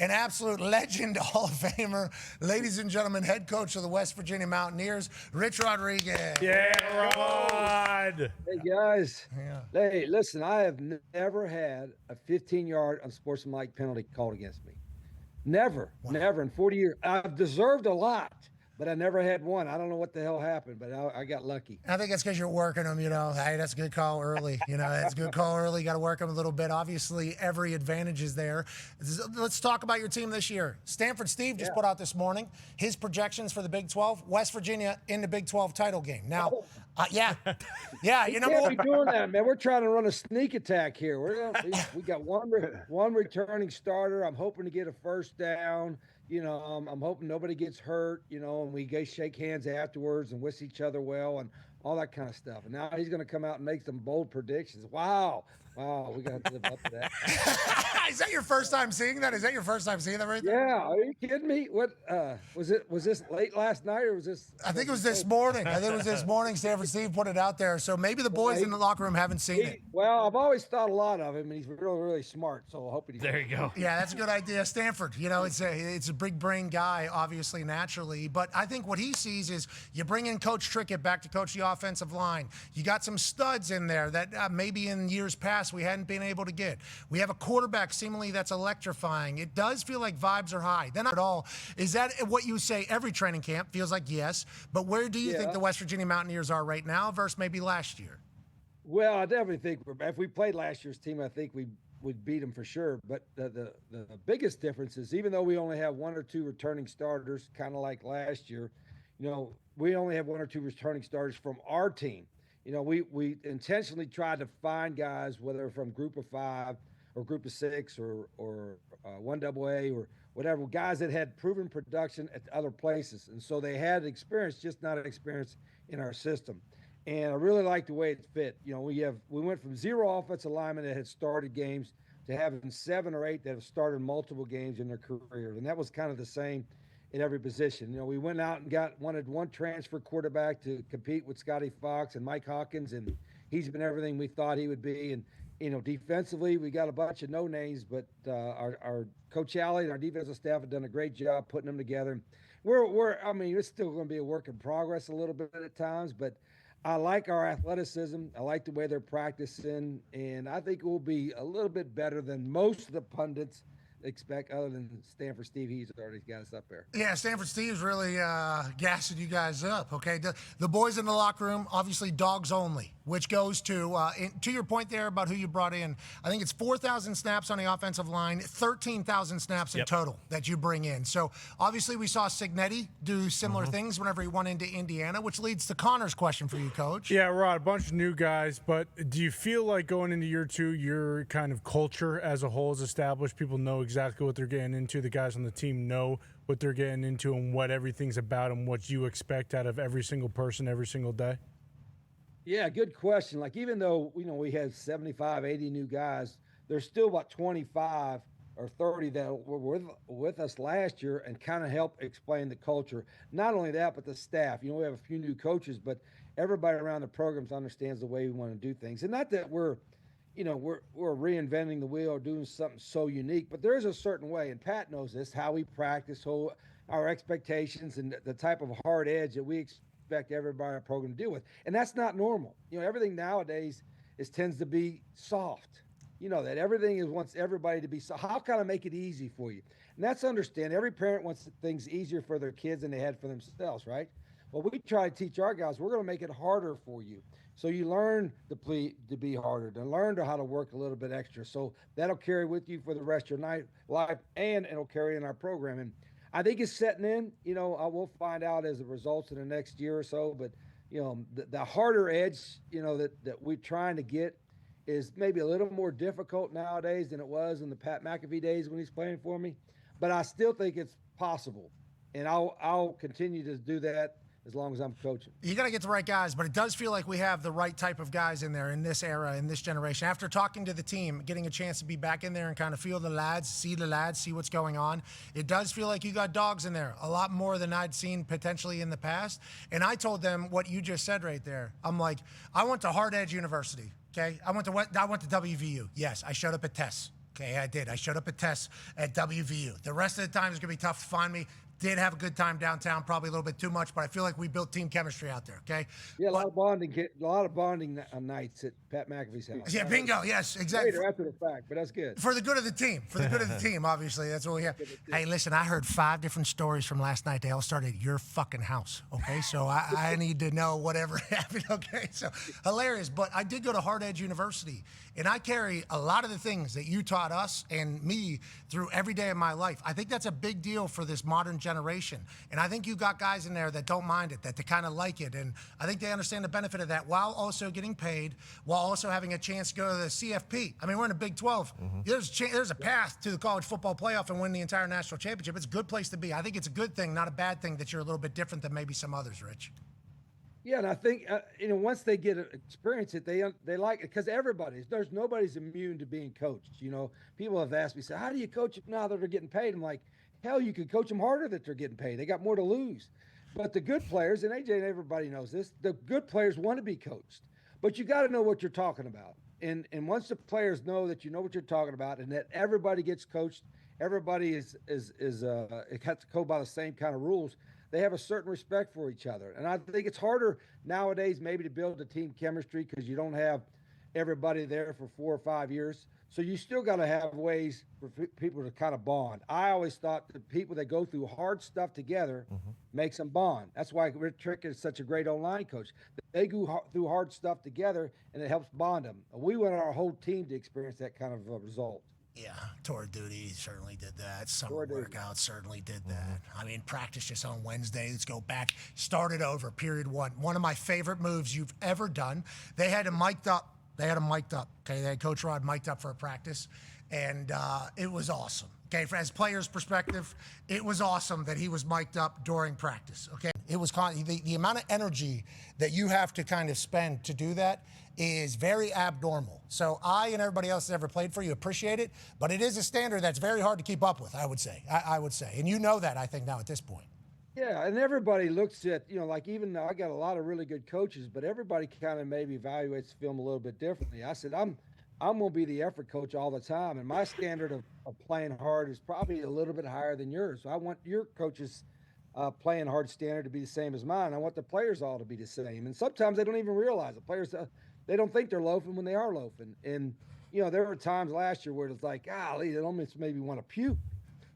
an absolute legend, Hall of Famer, ladies and gentlemen, head coach of the West Virginia Mountaineers, Rich Rodriguez. Yeah, Rod. Hey, guys. Yeah. Hey, listen, I have never had a 15-yard unsportsmanlike penalty called against me. Never in 40 years. I've deserved a lot, but I never had one. I don't know what the hell happened, but I got lucky. I think that's because you're working them, Hey, that's a good call early. That's a good call early. Got to work them a little bit. Obviously, every advantage is there. Let's talk about your team this year. Stanford Steve just put out this morning his projections for the Big 12. West Virginia in the Big 12 title game. Now, yeah. You can't be doing that, man. We're trying to run a sneak attack here. We got one returning starter. I'm hoping to get a first down. I'm hoping nobody gets hurt, and we shake hands afterwards and wish each other well and all that kind of stuff. And now he's going to come out and make some bold predictions. Wow, we got to live up to that. Is that your first time seeing that? Is that your first time seeing that right there? Yeah, are you kidding me? What was this late last night or was this? I think it was this morning. Stanford Steve put it out there. So maybe the boys in the locker room haven't seen it. Well, I've always thought a lot of him, and he's really, really smart. So I hope There you go. Yeah, that's a good idea. Stanford, it's a big brain guy, obviously, naturally. But I think what he sees is you bring in Coach Trickett back to coach the offensive line. You got some studs in there that maybe in years past we hadn't been able to get. We have a quarterback seemingly that's electrifying. It does feel like vibes are high. They're not at all. Is that what you say every training camp? Feels like yes. But where do you think the West Virginia Mountaineers are right now versus maybe last year? Well, I definitely think if we played last year's team, I think we would beat them for sure. But the biggest difference is even though we only have one or two returning starters, kind of like last year, we only have one or two returning starters from our team. We intentionally tried to find guys, whether from Group of 5 or Group of 6 or 1AA or whatever, guys that had proven production at other places. And so they had experience, just not experience in our system. And I really like the way it fit. We went from 0 offensive linemen that had started games to having 7 or 8 that have started multiple games in their career. And that was kind of the same in every position. We went out and wanted one transfer quarterback to compete with Scotty Fox and Mike Hawkins, and he's been everything we thought he would be. And defensively, we got a bunch of no names, but our Coach Alley and our defensive staff have done a great job putting them together. It's still going to be a work in progress a little bit at times, but I like our athleticism. I like the way they're practicing, and I think it will be a little bit better than most of the pundits expect, other than Stanford Steve. He's already got us up there. Yeah, Stanford Steve's really gassing you guys up, okay? The boys in the locker room, obviously dogs only, which goes to your point there about who you brought in. I think it's 4,000 snaps on the offensive line, 13,000 snaps in total that you bring in. So obviously we saw Signetti do similar things whenever he went into Indiana, which leads to Connor's question for you, Coach. Yeah, Rod, a bunch of new guys, but do you feel like going into year 2, your kind of culture as a whole is established? People know exactly what they're getting into. The guys on the team know what they're getting into and what everything's about and what you expect out of every single person every single day? Yeah, good question. Like, even though, we had 75, 80 new guys, there's still about 25 or 30 that were with us last year and kind of help explain the culture. Not only that, but the staff. We have a few new coaches, but everybody around the programs understands the way we want to do things. And not that we're reinventing the wheel or doing something so unique, but there is a certain way, and Pat knows this, how we practice, our expectations, and the type of hard edge that we expect everybody in our program to deal with. And that's not normal. Everything nowadays tends to be soft. That everything wants everybody to be soft. How can I make it easy for you? And that's understand. Every parent wants things easier for their kids than they had for themselves, right? Well, we try to teach our guys, we're going to make it harder for you. So you learn to be harder, to learn how to work a little bit extra. So that'll carry with you for the rest of your life, and it'll carry in our program. And I think it's setting in. I will find out as the results in the next year or so. But, the harder edge, that we're trying to get is maybe a little more difficult nowadays than it was in the Pat McAfee days when he's playing for me. But I still think it's possible. And I'll continue to do that as long as I'm coaching. You got to get the right guys, but it does feel like we have the right type of guys in there in this era, in this generation. After talking to the team, getting a chance to be back in there and kind of feel the lads, see what's going on, it does feel like you got dogs in there, a lot more than I'd seen potentially in the past. And I told them what you just said right there. I'm like, I went to Hard Edge University, okay? I went to WVU. Yes, I showed up at tests. Okay, I did. I showed up at tests at WVU. The rest of the time is going to be tough to find me. Did have a good time downtown, probably a little bit too much, but I feel like we built team chemistry out there, okay? Yeah, a lot of bonding nights at Pat McAfee's house. Yeah, bingo, yes, exactly. Later after the fact, but that's good. For the good of the team. For the good of the team, obviously. That's what we have. Hey, listen, I heard 5 different stories from last night. They all started at your fucking house, okay? So I need to know whatever happened, okay? So hilarious. But I did go to Hard Edge University, and I carry a lot of the things that you taught us and me through every day of my life. I think that's a big deal for this modern generation. And I think you got guys in there that don't mind it, that they kind of like it. And I think they understand the benefit of that while also getting paid, while also having a chance to go to the CFP. I mean, we're in a Big 12. There's a path to the college football playoff and win the entire national championship. It's a good place to be. I think it's a good thing, not a bad thing, that you're a little bit different than maybe some others, Rich. Yeah, and I think once they get to experience it, they like it, because nobody's immune to being coached. People have asked me, how do you coach them now that they're getting paid? I'm like, hell, you could coach them harder that they're getting paid. They got more to lose. But the good players, and AJ and everybody knows this, the good players want to be coached. But you got to know what you're talking about. And once the players know that you know what you're talking about and that everybody gets coached, everybody it has to go by the same kind of rules, they have a certain respect for each other. And I think it's harder nowadays maybe to build a team chemistry because you don't have everybody there for 4 or 5 years. So you still got to have ways for people to kind of bond. I always thought the people that go through hard stuff together makes them bond. That's why Rick Trick is such a great online coach. They go through hard stuff together, and it helps bond them. We want our whole team to experience that kind of result. Yeah, tour duty certainly did that. Summer workout certainly did that. I mean, practice just on Wednesday. Let's go back. Started over, period one. One of my favorite moves you've ever done. They had him mic'd up. Okay, they had Coach Rod mic'd up for a practice, and it was awesome. Okay, as players' perspective, it was awesome that he was mic'd up during practice. Okay, it was the amount of energy that you have to kind of spend to do that is very abnormal. So I and everybody else that ever played for you appreciate it, but it is a standard that's very hard to keep up with. I would say, and you know that, I think, now at this point. Yeah, and everybody looks at, like, even though I got a lot of really good coaches, but everybody kind of maybe evaluates film a little bit differently. I said, I'm going to be the effort coach all the time, and my standard of playing hard is probably a little bit higher than yours. So I want your coaches playing hard standard to be the same as mine. I want the players all to be the same. And sometimes they don't even realize it. Players, they don't think they're loafing when they are loafing. And, there were times last year where it's like, golly, they almost made me want to puke,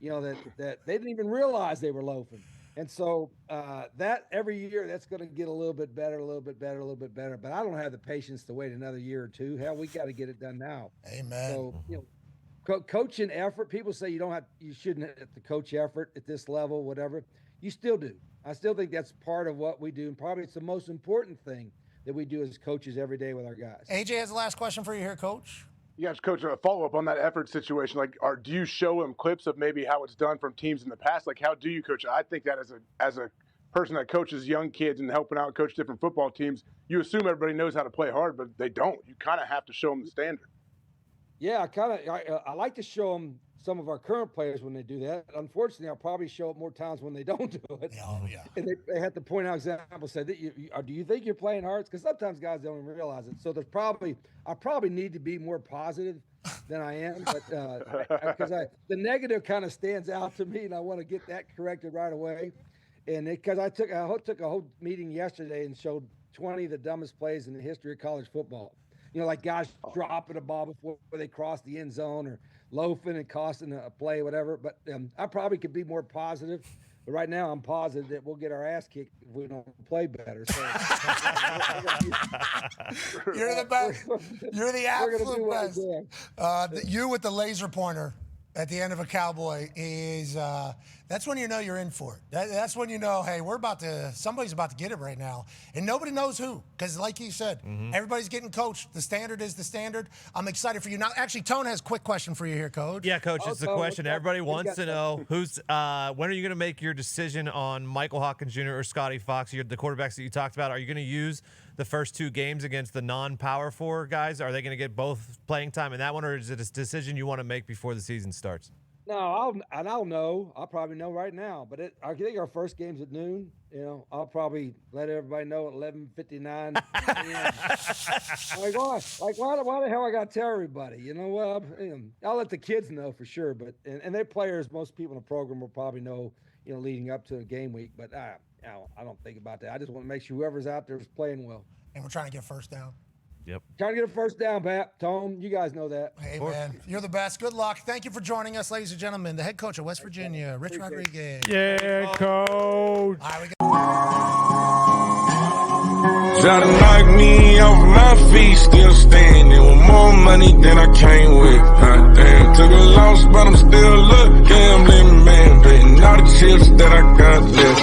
that they didn't even realize they were loafing. And so that every year, that's going to get a little bit better, a little bit better, a little bit better. But I don't have the patience to wait another year or two. Hell, we got to get it done now. Amen. So, coaching effort. People say you shouldn't have to coach effort at this level, whatever. You still do. I still think that's part of what we do, and probably it's the most important thing that we do as coaches every day with our guys. AJ has the last question for you here, Coach. Yes, Coach, a follow-up on that effort situation. Do you show them clips of maybe how it's done from teams in the past? Like, how do you coach? I think that as a person that coaches young kids and helping out coach different football teams, you assume everybody knows how to play hard, but they don't. You kind of have to show them the standard. Yeah, I like to show them some of our current players when they do that. Unfortunately, I'll probably show it more times when they don't do it. Oh, yeah. And they have to point out examples, say, do you think you're playing hard? Because sometimes guys don't even realize it. So I probably need to be more positive than I am, but because the negative kind of stands out to me, and I want to get that corrected right away. And because I took a whole meeting yesterday and showed 20 of the dumbest plays in the history of college football. Like guys dropping a ball before they cross the end zone, or loafing and costing a play, whatever. But I probably could be more positive. But right now, I'm positive that we'll get our ass kicked if we don't play better. So you're the best. You're the absolute best. You with the laser pointer at the end of a Cowboy is that's when you know you're in for it. That's when you know, hey, somebody's about to get it right now. And nobody knows who, because like you said, everybody's getting coached. The standard is the standard. I'm excited for you. Now, actually, Tone has a quick question for you here, Coach. Yeah, Coach, it's the question everybody wants to know. When are you going to make your decision on Michael Hawkins Jr. or Scotty Fox? The quarterbacks that you talked about. Are you going to use the first 2 games against the non-Power 4 guys? Are they going to get both playing time in that one, or is it a decision you want to make before the season starts? No, I'll know. I'll probably know right now. But I think our first game's at noon. You know, I'll probably let everybody know at 11:59. Why the hell I got to tell everybody? You know what? I'll let the kids know for sure. But and their players, most people in the program will probably know. You know, leading up to the game week. But I don't think about that. I just want to make sure whoever's out there is playing well. And we're trying to get first down. Yep. Trying to get a first down, Pat. Tone, you guys know that. Hey, man, you're the best. Good luck. Thank you for joining us, ladies and gentlemen. The head coach of West Virginia, Rich Rodriguez. Yeah, coach. All right, we got Try to knock me off my feet, still standing with more money than I came with. Hot damn, took a loss, but I'm still up. Gambling man, betting all the chips that I got left.